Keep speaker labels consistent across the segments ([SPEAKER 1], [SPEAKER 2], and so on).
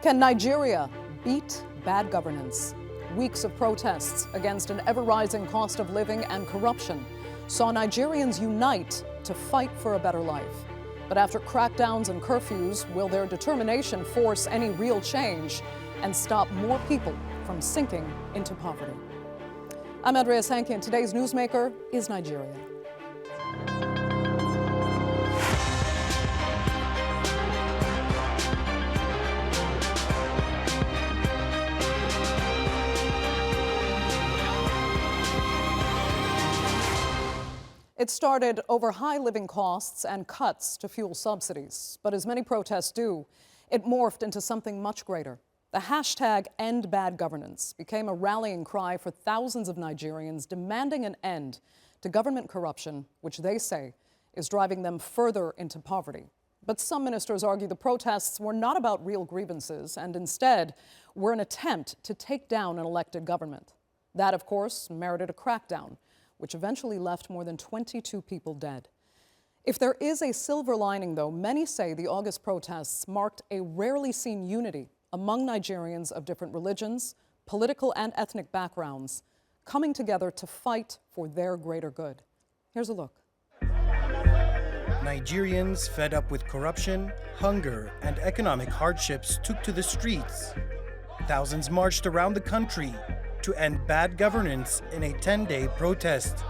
[SPEAKER 1] Can Nigeria beat bad governance? Weeks of protests against an ever-rising cost of living and corruption saw Nigerians unite to fight for a better life. But after crackdowns and curfews, will their determination force any real change and stop more people from sinking into poverty? I'm Andrea Sankey, and today's newsmaker is Nigeria. It started over high living costs and cuts to fuel subsidies. But as many protests do, it morphed into something much greater. The hashtag End Bad Governance became a rallying cry for thousands of Nigerians demanding an end to government corruption, which they say is driving them further into poverty. But some ministers argue the protests were not about real grievances and instead were an attempt to take down an elected government. That, of course, merited a crackdown, which eventually left more than 22 people dead. If there is a silver lining, though, many say the August protests marked a rarely seen unity among Nigerians of different religions, political and ethnic backgrounds, coming together to fight for their greater good. Here's a look.
[SPEAKER 2] Nigerians fed up with corruption, hunger, and economic hardships took to the streets. Thousands marched around the country to end bad governance in a 10-day protest.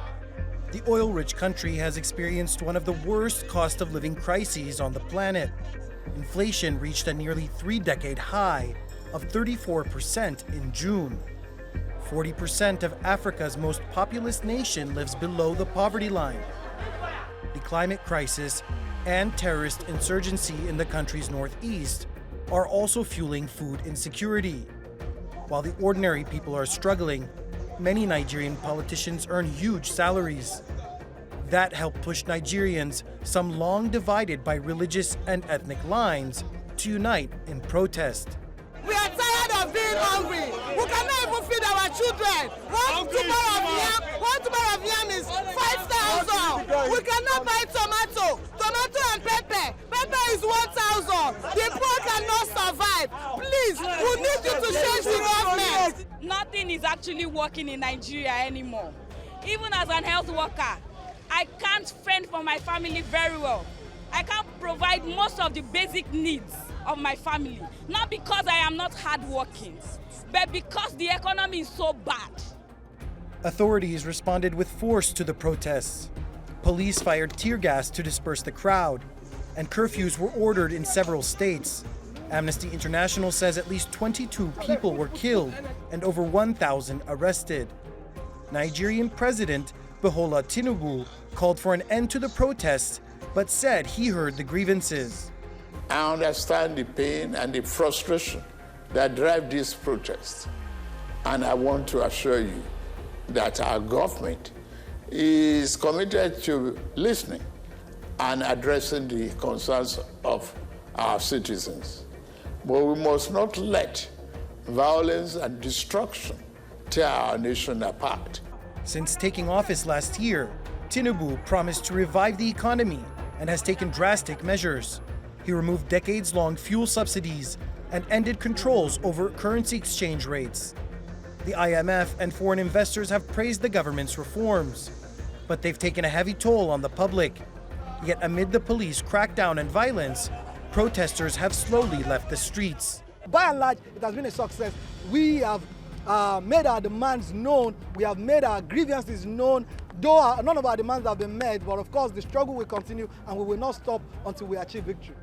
[SPEAKER 2] The oil-rich country has experienced one of the worst cost of living crises on the planet. Inflation reached a nearly 3-decade high of 34% in June. 40% of Africa's most populous nation lives below the poverty line. The climate crisis and terrorist insurgency in the country's northeast are also fueling food insecurity. While the ordinary people are struggling, many Nigerian politicians earn huge salaries. That helped push Nigerians, some long divided by religious and ethnic lines, to unite in protest.
[SPEAKER 3] We are tired of being hungry. We cannot even feed our children. One tuber of yam is 5,000. We cannot buy tomato and pepper. Pepper is 1,000. The poor cannot survive. Please, we need you to change the government.
[SPEAKER 4] Nothing is actually working in Nigeria anymore. Even as an health worker, I can't fend for my family very well. I can't provide most of the basic needs of my family. Not because I am not hardworking, but because the economy is so bad.
[SPEAKER 2] Authorities responded with force to the protests. Police fired tear gas to disperse the crowd, and curfews were ordered in several states. Amnesty International says at least 22 people were killed and over 1,000 arrested. Nigerian President Bola Tinubu called for an end to the protests, but said he heard the grievances.
[SPEAKER 5] I understand the pain and the frustration that drive these protests. And I want to assure you that our government is committed to listening and addressing the concerns of our citizens. But we must not let violence and destruction tear our nation apart.
[SPEAKER 2] Since taking office last year, Tinubu promised to revive the economy and has taken drastic measures. He removed decades-long fuel subsidies and ended controls over currency exchange rates. The IMF and foreign investors have praised the government's reforms, but they've taken a heavy toll on the public. Yet amid the police crackdown and violence, protesters have slowly left the streets.
[SPEAKER 6] By and large, it has been a success. We have made our demands known. We have made our grievances known. Though none of our demands have been met, but of course the struggle will continue and we will not stop until we achieve victory.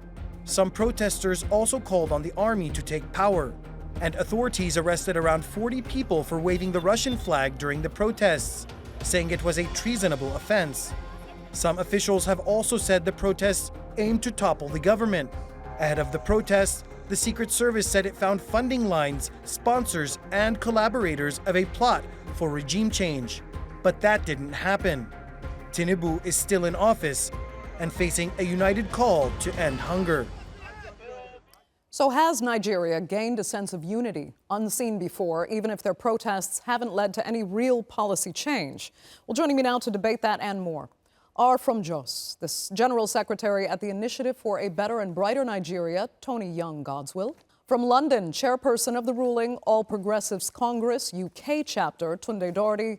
[SPEAKER 2] Some protesters also called on the army to take power, and authorities arrested around 40 people for waving the Russian flag during the protests, saying it was a treasonable offense. Some officials have also said the protests aimed to topple the government. Ahead of the protests, the Secret Service said it found funding lines, sponsors, and collaborators of a plot for regime change. But that didn't happen. Tinubu is still in office and facing a united call to end hunger.
[SPEAKER 1] So has Nigeria gained a sense of unity unseen before, even if their protests haven't led to any real policy change? Well, joining me now to debate that and more are from Jos, the General Secretary at the Initiative for a Better and Brighter Nigeria, Tony Young Godswill, From London, Chairperson of the ruling All Progressives Congress UK chapter, Tunde Doherty.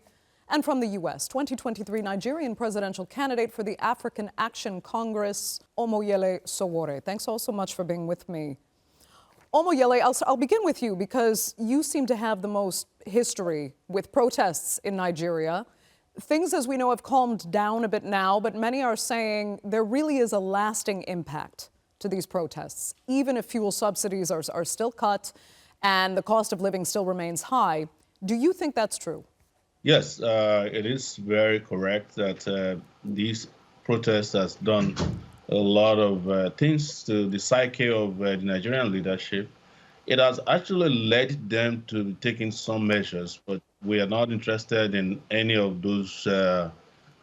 [SPEAKER 1] And from the U.S., 2023 Nigerian presidential candidate for the African Action Congress, Omoyele Sowore. Thanks all so much for being with me. Omoyele, I'll begin with you because you seem to have the most history with protests in Nigeria. Things, as we know, have calmed down a bit now, but many are saying there really is a lasting impact to these protests, even if fuel subsidies are still cut and the cost of living still remains high. Do you think that's true?
[SPEAKER 7] Yes, it is very correct that these protests has done a lot of things to the psyche of the Nigerian leadership. It has actually led them to taking some measures, but we are not interested in any of those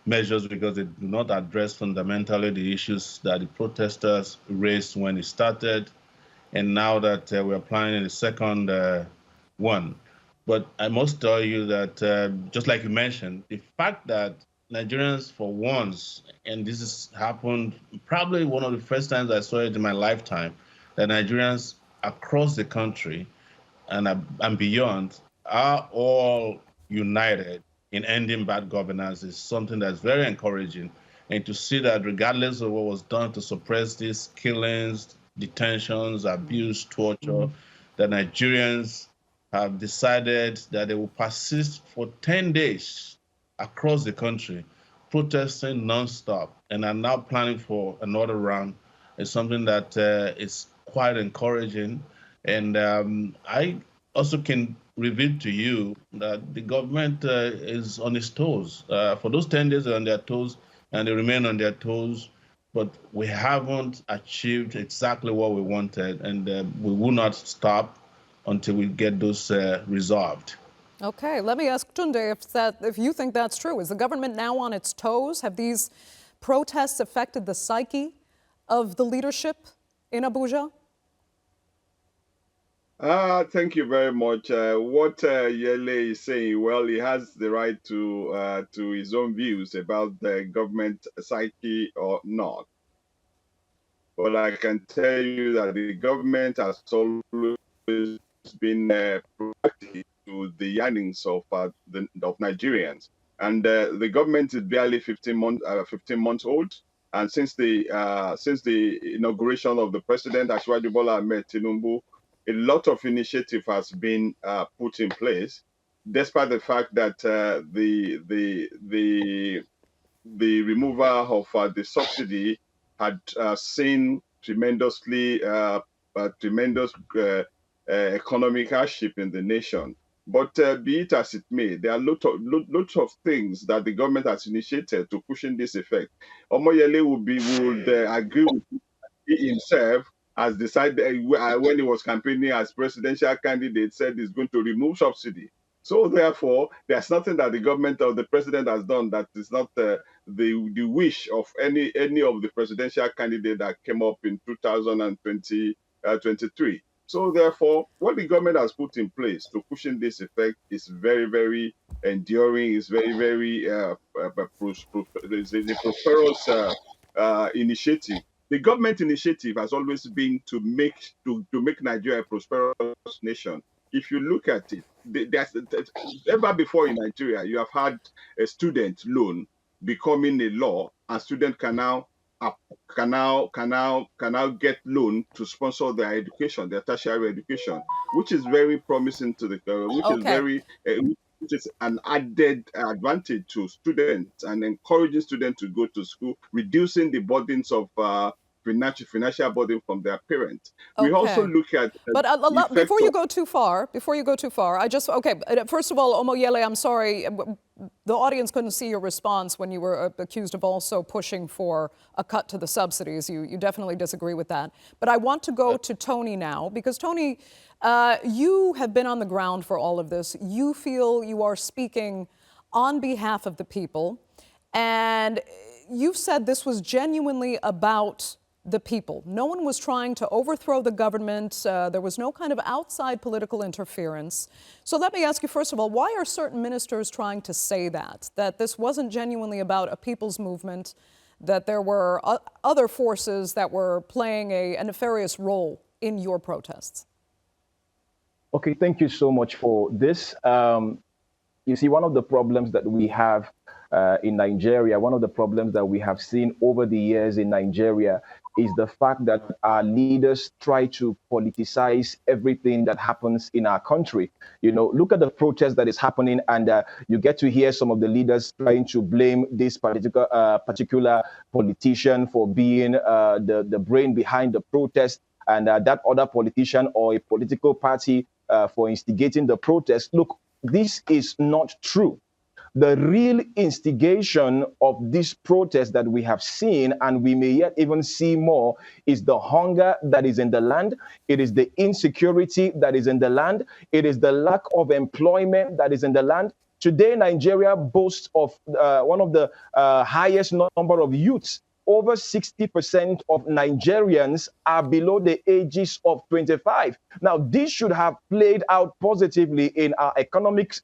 [SPEAKER 7] measures because they do not address fundamentally the issues that the protesters raised when it started, and now that we're planning the second one. But I must tell you that, just like you mentioned, the fact that Nigerians, for once, and this has happened probably one of the first times I saw it in my lifetime, that Nigerians across the country and beyond are all united in ending bad governance is something that's very encouraging. And to see that regardless of what was done to suppress these killings, detentions, abuse, torture, that Nigerians have decided that they will persist for 10 days across the country, protesting nonstop, and are now planning for another round is something that is quite encouraging. And I also can reveal to you that the government is on its toes. For those 10 days, they're on their toes, and they remain on their toes. But we haven't achieved exactly what we wanted, and we will not stop until we get those resolved.
[SPEAKER 1] Okay, let me ask Tunde if you think that's true. Is the government now on its toes? Have these protests affected the psyche of the leadership in Abuja?
[SPEAKER 8] Thank you very much. What Yele is saying, well, he has the right to his own views about the government psyche or not. But I can tell you that the government has always been proactive to the yearnings of Nigerians, and the government is barely 15 months old. And since the inauguration of the president, Asiwaju Bola Ahmed Tinubu, a lot of initiative has been put in place, despite the fact that the removal of the subsidy had seen tremendous economic hardship in the nation. But be it as it may, there are lots of things that the government has initiated to push in this effect. Omoyele would agree with himself, has decided when he was campaigning as presidential candidate, said he's going to remove subsidy. So therefore, there's nothing that the government or the president has done that is not the wish of any of the presidential candidate that came up in 2023. So therefore, what the government has put in place to push in this effect is very, very enduring. It's very, very prosperous initiative. The government initiative has always been to make Nigeria a prosperous nation. If you look at it, ever before in Nigeria, you have had a student loan becoming a law, and students can now get loan to sponsor their education, their tertiary education, which is very promising to the which is an added advantage to students and encouraging students to go to school, reducing the burdens of financial burden from their parents.
[SPEAKER 1] Okay.
[SPEAKER 8] We also look at
[SPEAKER 1] but before you go too far, first of all, Omoyele, I'm sorry, the audience couldn't see your response when you were accused of also pushing for a cut to the subsidies. You definitely disagree with that. But I want to go to Tony now, because Tony, you have been on the ground for all of this. You feel you are speaking on behalf of the people, and you've said this was genuinely about the people. No one was trying to overthrow the government. There was no kind of outside political interference. So let me ask you, first of all, why are certain ministers trying to say that this wasn't genuinely about a people's movement, that there were other forces that were playing a nefarious role in your protests?
[SPEAKER 9] Okay, thank you so much for this. You see, one of the problems that we have in Nigeria, one of the problems that we have seen over the years in Nigeria is the fact that our leaders try to politicize everything that happens in our country. You know, look at the protest that is happening, and you get to hear some of the leaders trying to blame this particular politician for being the brain behind the protest, and that other politician or a political party for instigating the protest. Look, this is not true. The real instigation of this protest that we have seen, and we may yet even see more, is the hunger that is in the land. It is the insecurity that is in the land. It is the lack of employment that is in the land. Today, Nigeria boasts of one of the highest number of youths. Over 60% of Nigerians are below the ages of 25. Now, this should have played out positively in our economic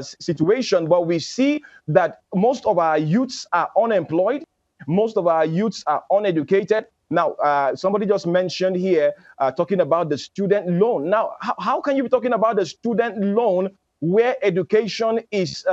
[SPEAKER 9] situation, but we see that most of our youths are unemployed. Most of our youths are uneducated. Now, somebody just mentioned here, talking about the student loan. Now, how can you be talking about the student loan where education is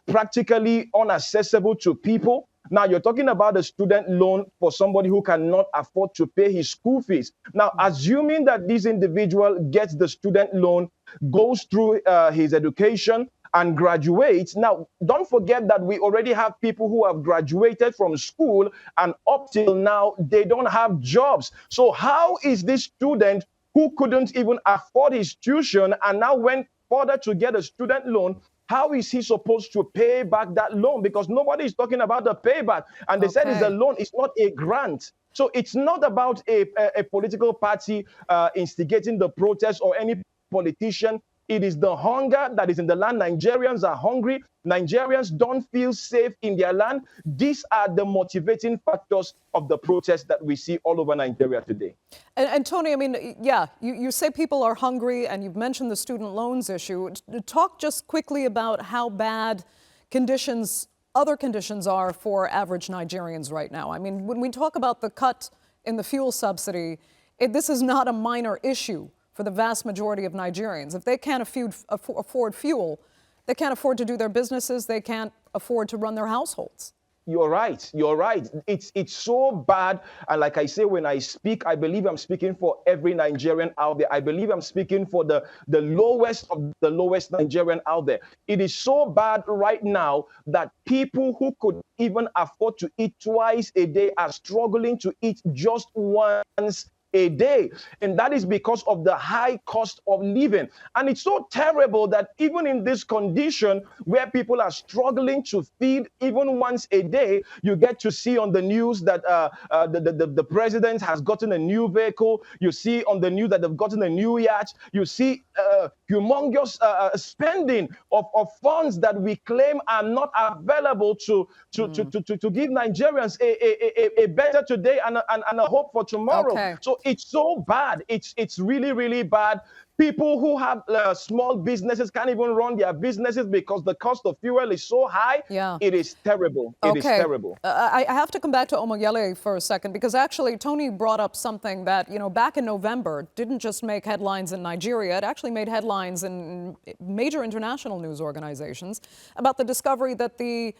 [SPEAKER 9] practically inaccessible to people? Now, you're talking about a student loan for somebody who cannot afford to pay his school fees. Now, assuming that this individual gets the student loan, goes through his education and graduates. Now, don't forget that we already have people who have graduated from school and up till now, they don't have jobs. So how is this student who couldn't even afford his tuition and now went further to get a student loan, how is he supposed to pay back that loan? Because nobody is talking about the payback. And they said it's a loan, it's not a grant. So it's not about a political party instigating the protest or any politician. It is the hunger that is in the land. Nigerians are hungry. Nigerians don't feel safe in their land. These are the motivating factors of the protests that we see all over Nigeria today.
[SPEAKER 1] And Tony, I mean, yeah, you say people are hungry, and you've mentioned the student loans issue. Talk just quickly about how bad other conditions are for average Nigerians right now. I mean, when we talk about the cut in the fuel subsidy, this is not a minor issue for the vast majority of Nigerians. If they can't afford fuel, they can't afford to do their businesses, they can't afford to run their households.
[SPEAKER 9] You're right. You're right. It's so bad. And like I say, when I speak, I believe I'm speaking for every Nigerian out there. I believe I'm speaking for the lowest of the lowest Nigerian out there. It is so bad right now that people who could even afford to eat twice a day are struggling to eat just once a day. And that is because of the high cost of living. And it's so terrible that even in this condition where people are struggling to feed even once a day, you get to see on the news that the president has gotten a new vehicle. You see on the news that they've gotten a new yacht. You see humongous spending of funds that we claim are not available to give Nigerians a better today and a hope for tomorrow.
[SPEAKER 1] Okay.
[SPEAKER 9] So it's so bad. It's really, really bad. People who have small businesses can't even run their businesses because the cost of fuel is so high.
[SPEAKER 1] Yeah.
[SPEAKER 9] It is terrible. It is terrible.
[SPEAKER 1] I have to come back to Omoyele for a second, because actually Tony brought up something that, back in November didn't just make headlines in Nigeria, it actually made headlines in major international news organizations about the discovery that the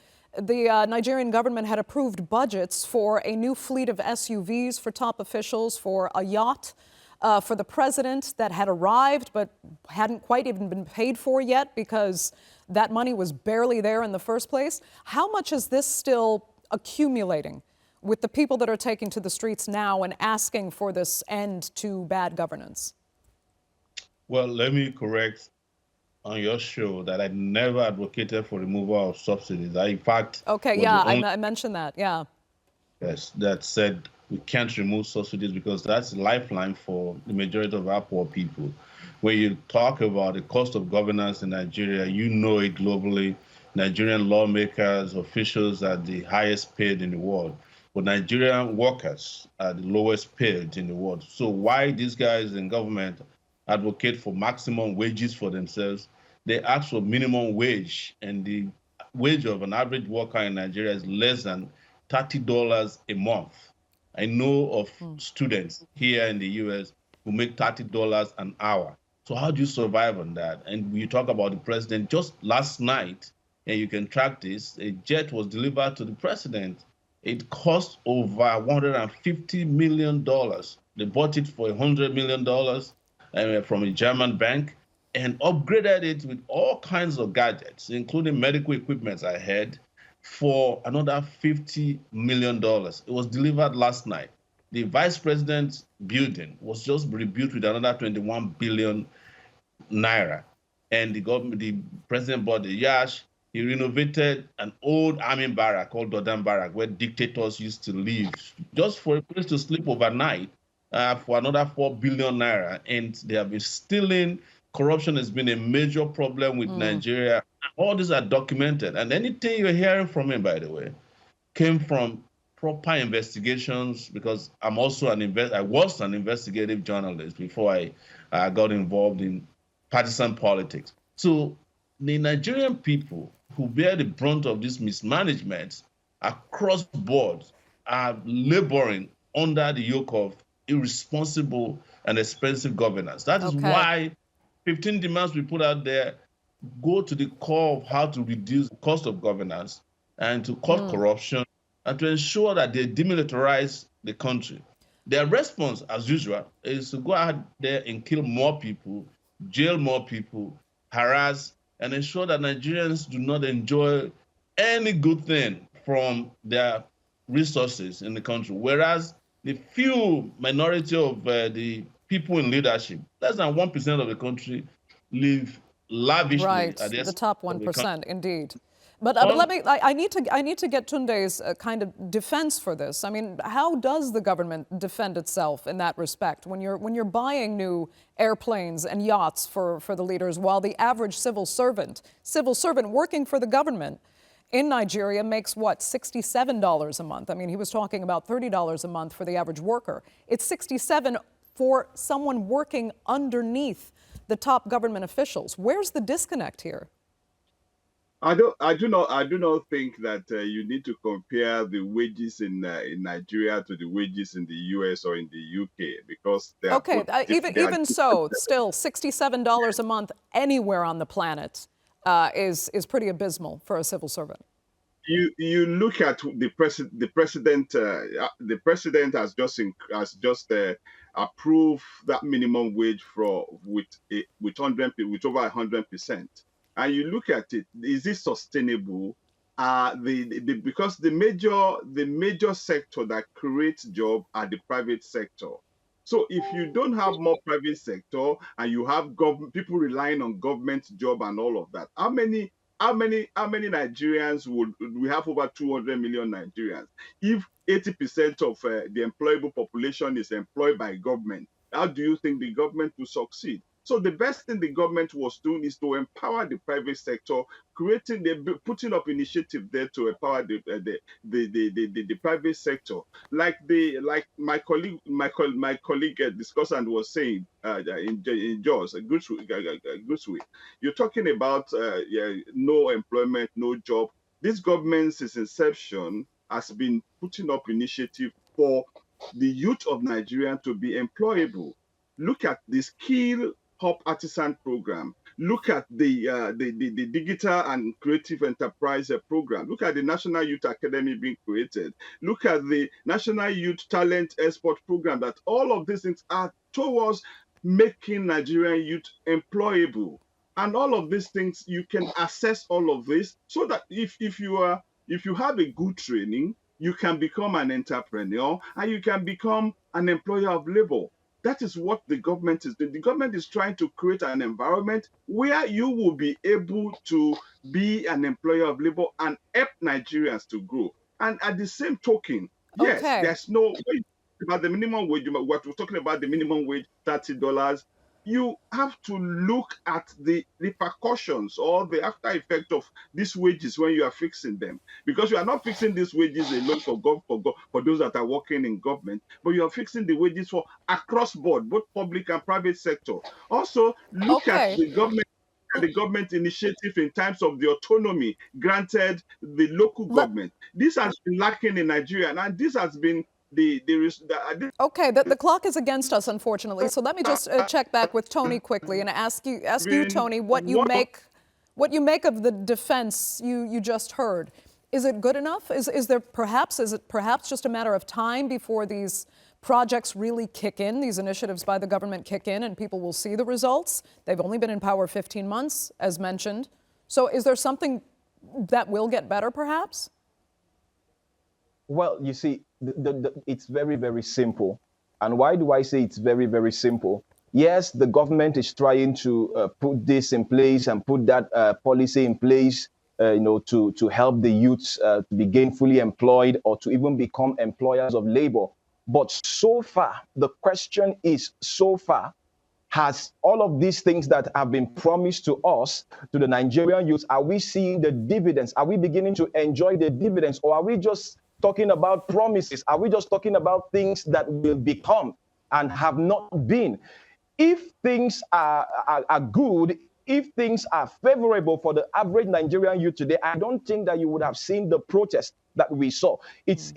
[SPEAKER 1] Nigerian government had approved budgets for a new fleet of SUVs for top officials, for a yacht for the president that had arrived but hadn't quite even been paid for yet because that money was barely there in the first place. How much is this still accumulating with the people that are taking to the streets now and asking for this end to bad governance?
[SPEAKER 7] Well, let me correct on your show that I never advocated for removal of subsidies. In fact,
[SPEAKER 1] I mentioned that. Yeah.
[SPEAKER 7] Yes, that said we can't remove subsidies because that's a lifeline for the majority of our poor people. When you talk about the cost of governance in Nigeria, you know it globally. Nigerian lawmakers, officials are the highest paid in the world, but Nigerian workers are the lowest paid in the world. So why these guys in government advocate for maximum wages for themselves? They ask for minimum wage, and the wage of an average worker in Nigeria is less than $30 a month. I know of students here in the US who make $30 an hour. So how do you survive on that? And you talk about the president just last night, and you can track this, a jet was delivered to the president. It cost over $150 million. They bought it for $100 million from a German bank and upgraded it with all kinds of gadgets, including medical equipment, I heard, for another $50 million. It was delivered last night. The vice president's building was just rebuilt with another 21 billion naira. And the president bought the yacht. He renovated an old army barrack called Dodan Barrack, where dictators used to live, just for a place to sleep overnight for another 4 billion naira. And they have been stealing. Corruption has been a major problem with Nigeria. All these are documented. And anything you're hearing from him, by the way, came from proper investigations, because I was an investigative journalist before I got involved in partisan politics. So the Nigerian people who bear the brunt of this mismanagement across board are laboring under the yoke of irresponsible and expensive governance. That is why 15 demands we put out there go to the core of how to reduce the cost of governance and to cut corruption and to ensure that they demilitarize the country. Their response, as usual, is to go out there and kill more people, jail more people, harass, and ensure that Nigerians do not enjoy any good thing from their resources in the country. Whereas the few minority of the people in leadership, less than 1% of the country, live lavishly.
[SPEAKER 1] Right, the top 1%, indeed. But I need to get Tunde's kind of defense for this. I mean, how does the government defend itself in that respect when you're buying new airplanes and yachts for the leaders, while the average civil servant working for the government in Nigeria makes what, $67 a month? I mean, he was talking about $30 a month for the average worker. It's $67 for someone working underneath the top government officials. Where's the disconnect here?
[SPEAKER 8] I do not think that you need to compare the wages in Nigeria to the wages in the US or in the UK, because they are
[SPEAKER 1] even so, still $67 a month anywhere on the planet is pretty abysmal for a civil servant.
[SPEAKER 8] You look at the president. The president has just approved that minimum wage with over 100%. And you look at it, is it sustainable? Because the major sector that creates jobs are the private sector. So if you don't have more private sector and you have people relying on government job and all of that, how many Nigerians we have? Over 200 million Nigerians. If 80% of the employable population is employed by government, how do you think the government will succeed? So the best thing the government was doing is to empower the private sector, putting up initiative there to empower the private sector. Like my colleague discussant was saying in Jaws, Godswill, you're talking about no employment, no job. This government, since inception, has been putting up initiative for the youth of Nigeria to be employable. Look at the skill Hub Artisan program. Look at the digital and creative enterprise program. Look at the National Youth Academy being created. Look at the National Youth Talent Export program. That all of these things are towards making Nigerian youth employable. And all of these things, you can assess all of this so that if you have a good training, you can become an entrepreneur and you can become an employer of labor. That is what the government is doing. The government is trying to create an environment where you will be able to be an employer of labor and help Nigerians to grow. And at the same token, yes, there's no way about the minimum wage. What we're talking about, the minimum wage, $30. You have to look at the repercussions or the after effect of these wages when you are fixing them, because you are not fixing these wages alone for those that are working in government, but you are fixing the wages for across board, both public and private sector. Also, look at the government initiative in terms of the autonomy granted the local government. This has been lacking in Nigeria, and this has been
[SPEAKER 1] Okay, the clock is against us, unfortunately. So let me just check back with Tony quickly and ask you, Tony, what you make of the defense you just heard. Is it good enough? Is it perhaps just a matter of time before these projects really kick in, these initiatives by the government kick in, and people will see the results? They've only been in power 15 months, as mentioned. So is there something that will get better, perhaps?
[SPEAKER 9] Well, you see, it's very, very simple. And why do I say it's very, very simple? Yes, the government is trying to put this in place and put that policy in place, to help the youths to be gainfully employed or to even become employers of labor. But so far, the question is, so far, has all of these things that have been promised to us, to the Nigerian youth, are we seeing the dividends? Are we beginning to enjoy the dividends? Or are we just talking about promises? Are we just talking about things that will become and have not been? If things are good, if things are favorable for the average Nigerian youth today, I don't think that you would have seen the protest that we saw. It's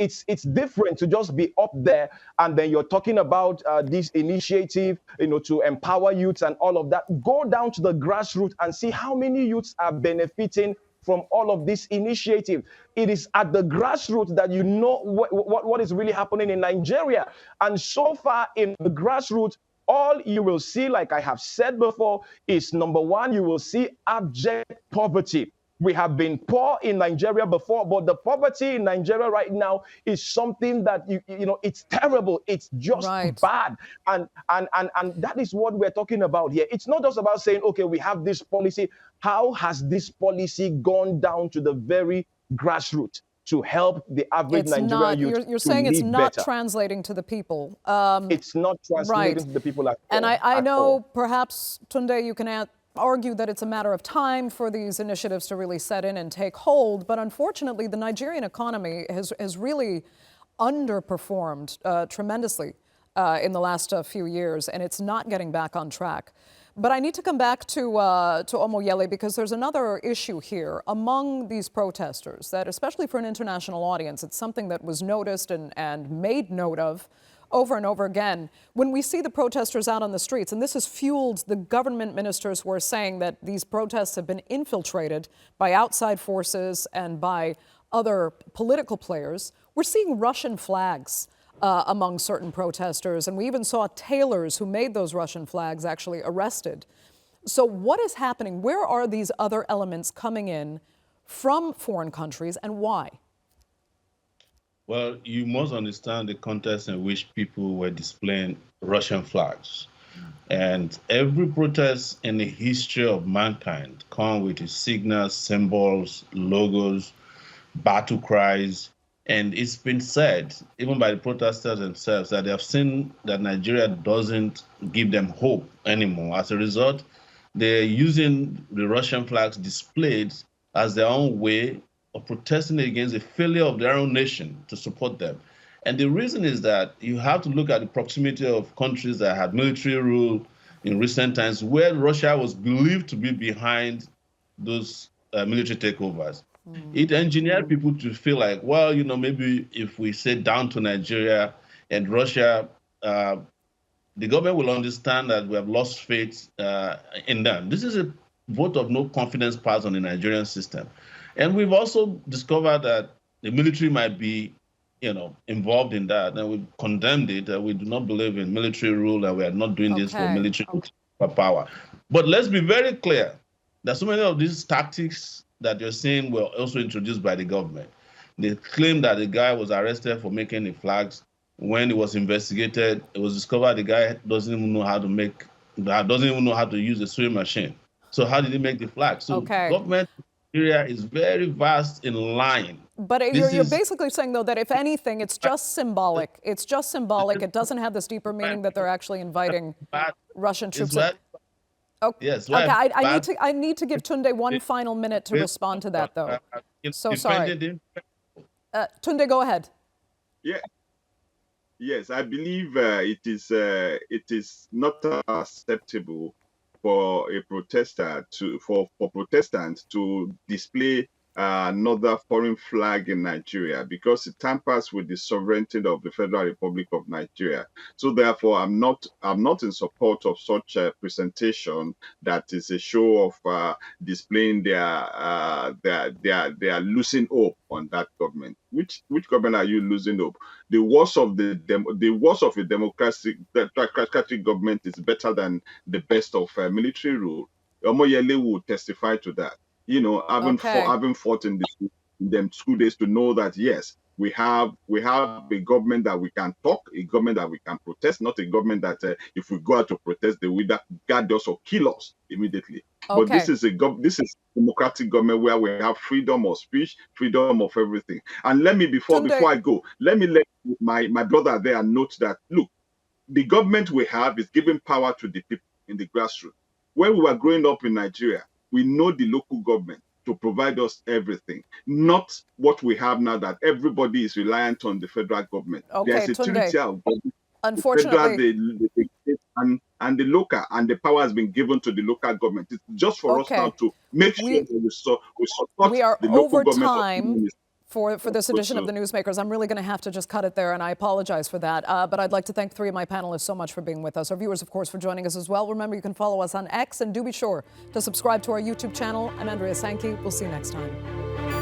[SPEAKER 9] different to just be up there and then you're talking about this initiative, to empower youths and all of that. Go down to the grassroots and see how many youths are benefiting from all of this initiative. It is at the grassroots that you know what is really happening in Nigeria. And so far in the grassroots, all you will see, like I have said before, is number one, you will see abject poverty. We have been poor in Nigeria before, but the poverty in Nigeria right now is something that it's terrible. It's just bad, and that is what we're talking about here. It's not just about saying, okay, we have this policy. How has this policy gone down to the very grassroots to help the average Nigerian youth? You're
[SPEAKER 1] saying it's not translating to the people.
[SPEAKER 9] It's not translating to the people at all.
[SPEAKER 1] And I know perhaps, Tunde, you can argue that it's a matter of time for these initiatives to really set in and take hold. But unfortunately, the Nigerian economy has really underperformed tremendously in the last few years, and it's not getting back on track. But I need to come back to Omoyele, because there's another issue here among these protesters that, especially for an international audience, it's something that was noticed and made note of over and over again. When we see the protesters out on the streets, and this has fueled the government ministers who are saying that these protests have been infiltrated by outside forces and by other political players, we're seeing Russian flags among certain protesters, and we even saw tailors who made those Russian flags actually arrested. So what is happening? Where are these other elements coming in from foreign countries, and why?
[SPEAKER 7] Well, you must understand the context in which people were displaying Russian flags. And every protest in the history of mankind comes with its signals, symbols, logos, battle cries. And it's been said, even by the protesters themselves, that they have seen that Nigeria doesn't give them hope anymore. As a result, they're using the Russian flags displayed as their own way of protesting against the failure of their own nation to support them. And the reason is that you have to look at the proximity of countries that had military rule in recent times, where Russia was believed to be behind those military takeovers. It engineered people to feel like, well, maybe if we sit down to Nigeria and Russia, the government will understand that we have lost faith in them. This is a vote of no confidence passed on the Nigerian system. And we've also discovered that the military might be, involved in that, and we've condemned it. We do not believe in military rule, and we are not doing this for military power. But let's be very clear that so many of these tactics that you're seeing were also introduced by the government. They claim that the guy was arrested for making the flags. When it was investigated, it was discovered the guy doesn't even know how to use a sewing machine. So how did he make the flag? So government Nigeria is very vast in line.
[SPEAKER 1] But you're basically saying, though, that if anything, it's just symbolic. It's just symbolic. It doesn't have this deeper meaning that they're actually inviting Russian troops.
[SPEAKER 7] Yes.
[SPEAKER 1] Okay, I need to give Tunde one final minute to respond to that, though. So sorry. Tunde, go ahead.
[SPEAKER 8] Yeah. Yes, I believe it is not acceptable for a protester for protestants to display another foreign flag in Nigeria because it tampers with the sovereignty of the Federal Republic of Nigeria. So therefore, I'm not in support of such a presentation that is a show of displaying their losing hope on that government. Which government are you losing hope? The worst of a democratic government is better than the best of military rule. Omoyele will testify to that. You know, having fought in them 2 days to know that yes, we have a government that we can talk, a government that we can protest, not a government that if we go out to protest, they will either guard us or kill us immediately. But this is a democratic government where we have freedom of speech, freedom of everything. And let me before I go, let me let my brother there note that look, the government we have is giving power to the people in the grassroots. When we were growing up in Nigeria, we know the local government to provide us everything, not what we have now that everybody is reliant on the federal government. There's a tributary of government,
[SPEAKER 1] unfortunately,
[SPEAKER 8] the state and the local, and the power has been given to the local government. It's just for us now to make sure that we support the local government.
[SPEAKER 1] Time for this edition of the Newsmakers. I'm really going to have to just cut it there, and I apologize for that. But I'd like to thank 3 of my panelists so much for being with us. Our viewers, of course, for joining us as well. Remember, you can follow us on X, and do be sure to subscribe to our YouTube channel. I'm Andrea Sankey. We'll see you next time.